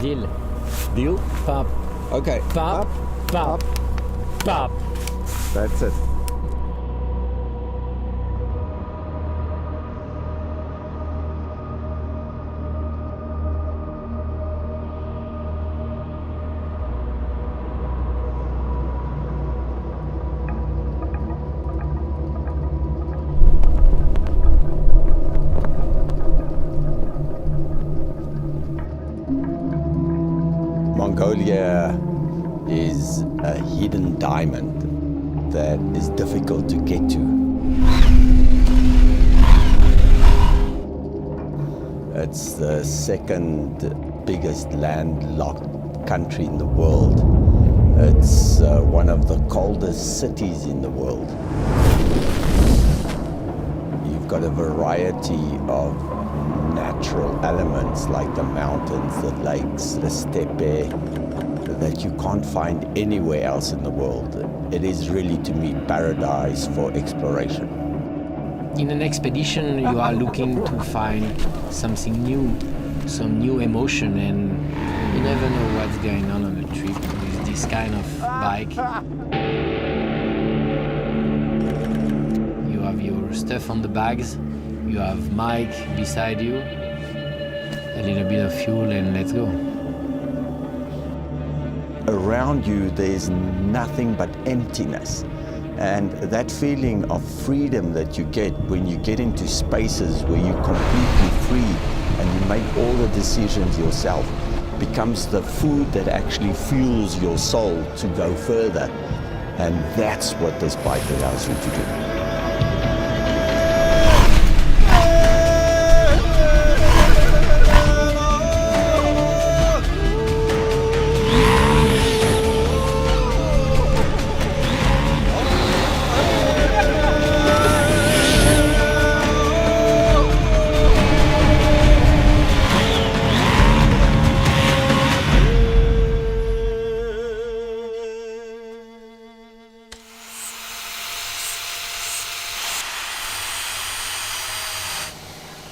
Deal. Deal? Pop. Okay. Pop. Pop. Pop. That's it. Mongolia is a hidden diamond that is difficult to get to. It's the second biggest landlocked country in the world. It's one of the coldest cities in the world. You've got a variety of natural elements like the mountains, the lakes, the steppe, that you can't find anywhere else in the world. It is really, to me, paradise for exploration. In an expedition, you are looking to find something new, some new emotion, and you never know what's going on a trip with this kind of bike. You have your stuff on the bags, you have Mike beside you, a little bit of fuel, and let's go. Around you, there's nothing but emptiness. And that feeling of freedom that you get when you get into spaces where you're completely free and you make all the decisions yourself becomes the food that actually fuels your soul to go further. And that's what this bike allows you to do.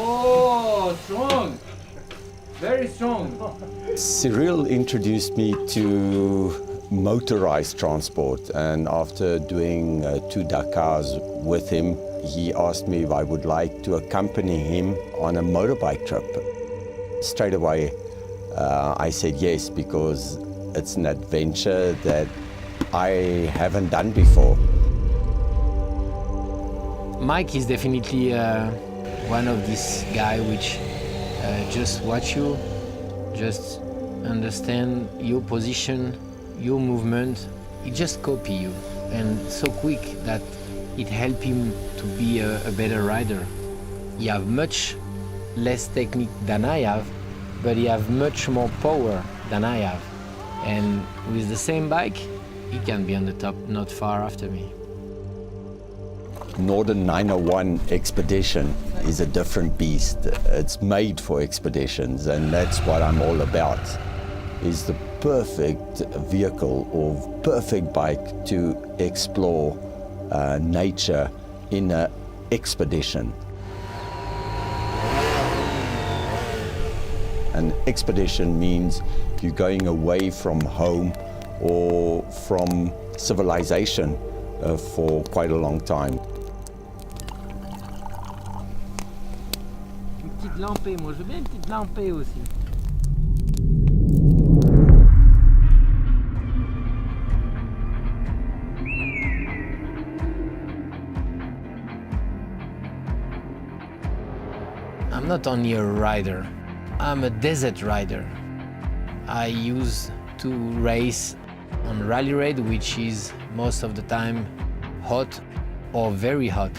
Oh, strong! Very strong. Cyril introduced me to motorized transport, and after doing 2 Dakars with him, he asked me if I would like to accompany him on a motorbike trip. Straight away, I said yes, because it's an adventure that I haven't done before. Mike is definitely one of these guys which just watch you, just understand your position, your movement. He just copy you, and so quick that it helps him to be a better rider. He have much less technique than I have, but he have much more power than I have. And with the same bike, he can be on the top not far after me. Norden 901 Expedition is a different beast. It's made for expeditions, and that's what I'm all about. It's the perfect vehicle or perfect bike to explore nature in an expedition. An expedition means you're going away from home or from civilization for quite a long time. Une petite lampée, moi je veux bien une petite lampée aussi. I'm not only a rider, I'm a desert rider. I used to race on rally raid, which is most of the time hot or very hot.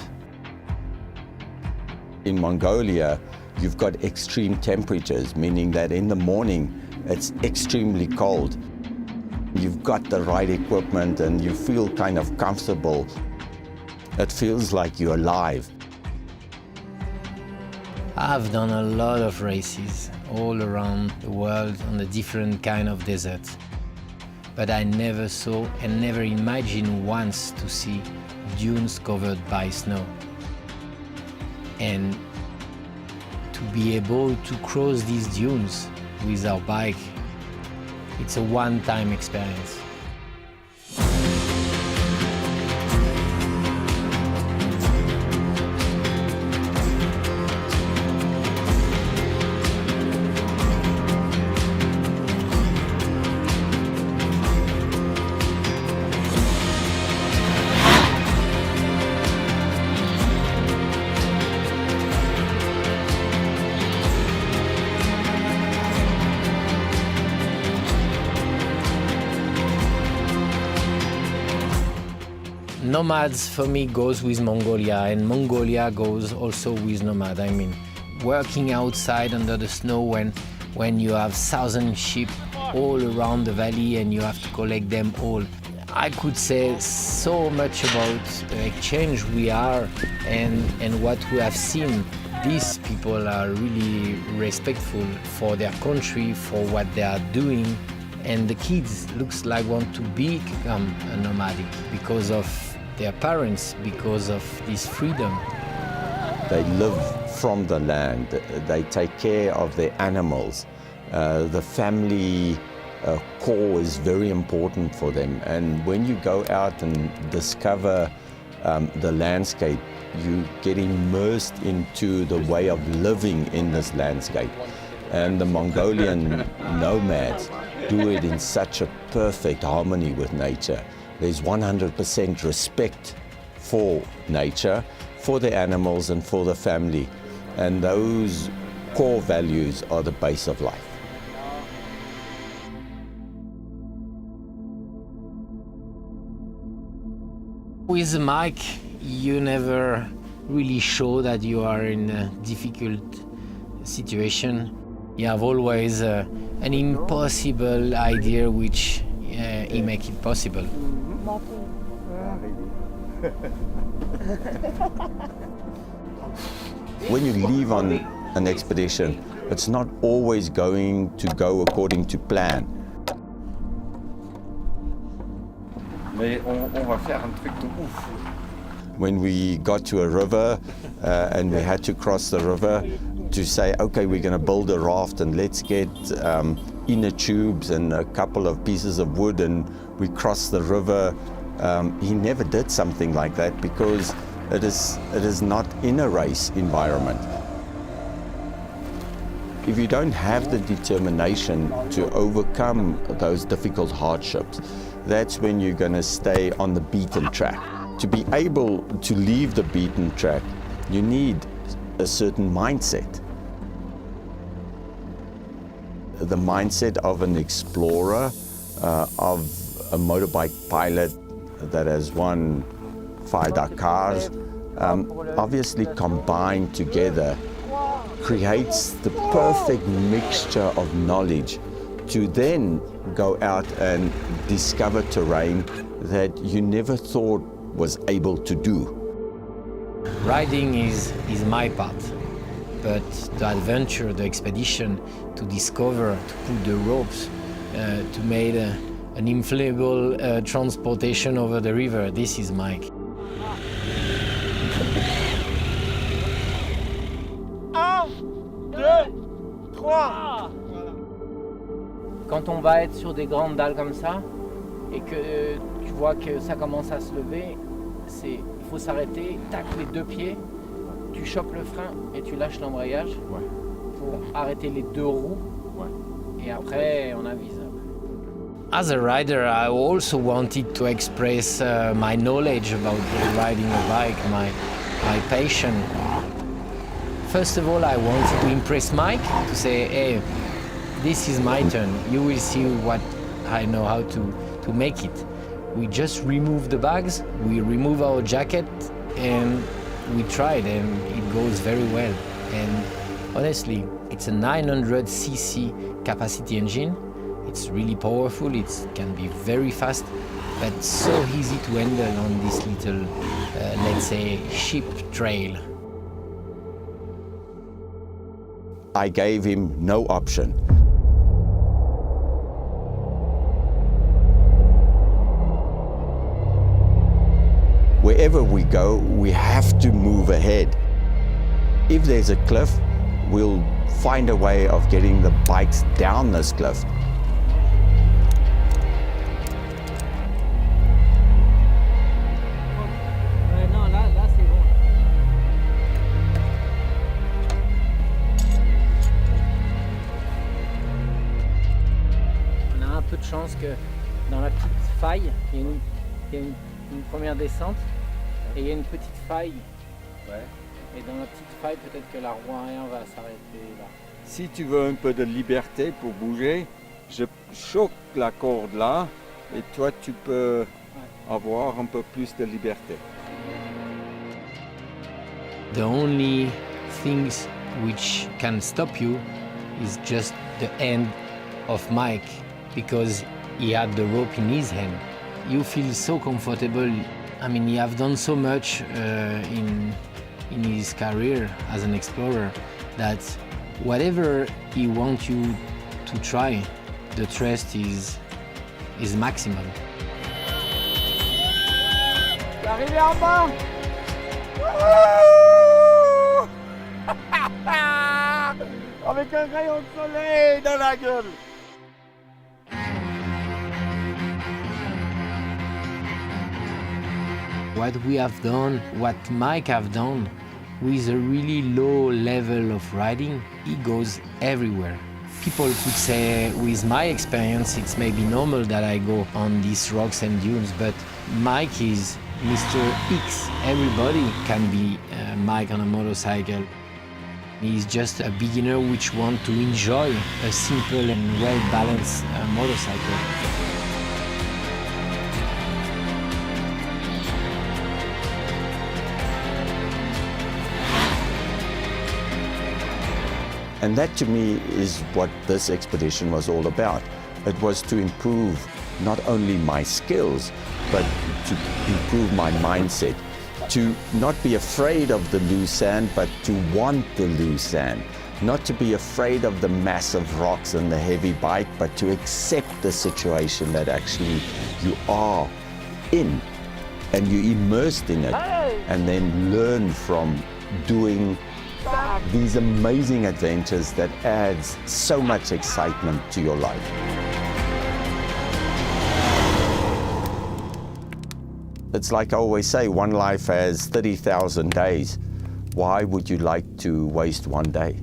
In Mongolia, you've got extreme temperatures, meaning that in the morning it's extremely cold. You've got the right equipment and you feel kind of comfortable. It feels like you're alive. I've done a lot of races all around the world on a different kind of desert. But I never saw and never imagined once to see dunes covered by snow. And to be able to cross these dunes with our bike It's a one-time experience. Nomads for me goes with Mongolia, and Mongolia goes also with nomad. I mean, working outside under the snow when you have 1,000 sheep all around the valley and you have to collect them all. I could say so much about the exchange we are and what we have seen. These people are really respectful for their country, for what they are doing. And the kids looks like want to become a nomadic because of their parents, because of this freedom. They live from the land, they take care of their animals. The family core is very important for them. And when you go out and discover the landscape, you get immersed into the way of living in this landscape. And the Mongolian nomads do it in such a perfect harmony with nature. There's 100% respect for nature, for the animals and for the family. And those core values are the base of life. With Mike, you never really show that you are in a difficult situation. You have always an impossible idea which he make it possible. When you leave on an expedition, it's not always going to go according to plan. Mais on va faire un truc de ouf. When we got to a river and we had to cross the river, to say, okay, we're going to build a raft and let's get inner tubes and a couple of pieces of wood and we cross the river. He never did something like that because it is not in a race environment. If you don't have the determination to overcome those difficult hardships, that's when you're going to stay on the beaten track. To be able to leave the beaten track, you need a certain mindset. The mindset of an explorer, of a motorbike pilot that has won 5 Dakars, obviously combined together creates the perfect mixture of knowledge to then go out and discover terrain that you never thought was able to do. Riding is my part, but the adventure, the expedition, to discover, to pull the ropes, to make an inflatable transportation over the river, this is Mike. Quand on va être sur des grandes dalles comme ça et que tu vois que ça commence à se lever, il faut s'arrêter, tac, les 2 pieds, tu chopes le frein et tu lâches l'embrayage pour arrêter les 2 roues et après on avise. As a rider, I also wanted to express my knowledge about riding a bike, my passion. First of all, I wanted to impress Mike, to say, hey, this is my turn. You will see what I know how to make it. We just remove the bags, we remove our jacket, and we tried, and it goes very well. And honestly, it's a 900cc capacity engine. It's really powerful, it can be very fast, but so easy to handle on this little, let's say, sheep trail. I gave him no option. Wherever we go, we have to move ahead. If there's a cliff, we'll find a way of getting the bikes down this cliff. pense que dans la petite faille, il y a une première descente et il y a une petite faille. Ouais. Et dans la petite faille, peut-être que la roue arrière va s'arrêter là. Si tu veux un peu de liberté pour bouger, je choque la corde là et toi tu peux avoir un peu plus de liberté. The only things which can stop you is just the hand of Mike, because he had the rope in his hand. You feel so comfortable. I mean, he have done so much in his career as an explorer that whatever he wants you to try, the trust is maximum. L'arrivée en bas. Avec un rayon de soleil dans la gueule. What we have done, what Mike have done, with a really low level of riding, he goes everywhere. People could say, with my experience, it's maybe normal that I go on these rocks and dunes, but Mike is Mr. X. Everybody can be Mike on a motorcycle. He's just a beginner which wants to enjoy a simple and well-balanced motorcycle. And that to me is what this expedition was all about. It was to improve not only my skills, but to improve my mindset, to not be afraid of the loose sand, but to want the loose sand, not to be afraid of the massive rocks and the heavy bike, but to accept the situation that actually you are in and you're immersed in it, and then learn from doing these amazing adventures that adds so much excitement to your life. It's like I always say, one life has 30,000 days. Why would you like to waste one day?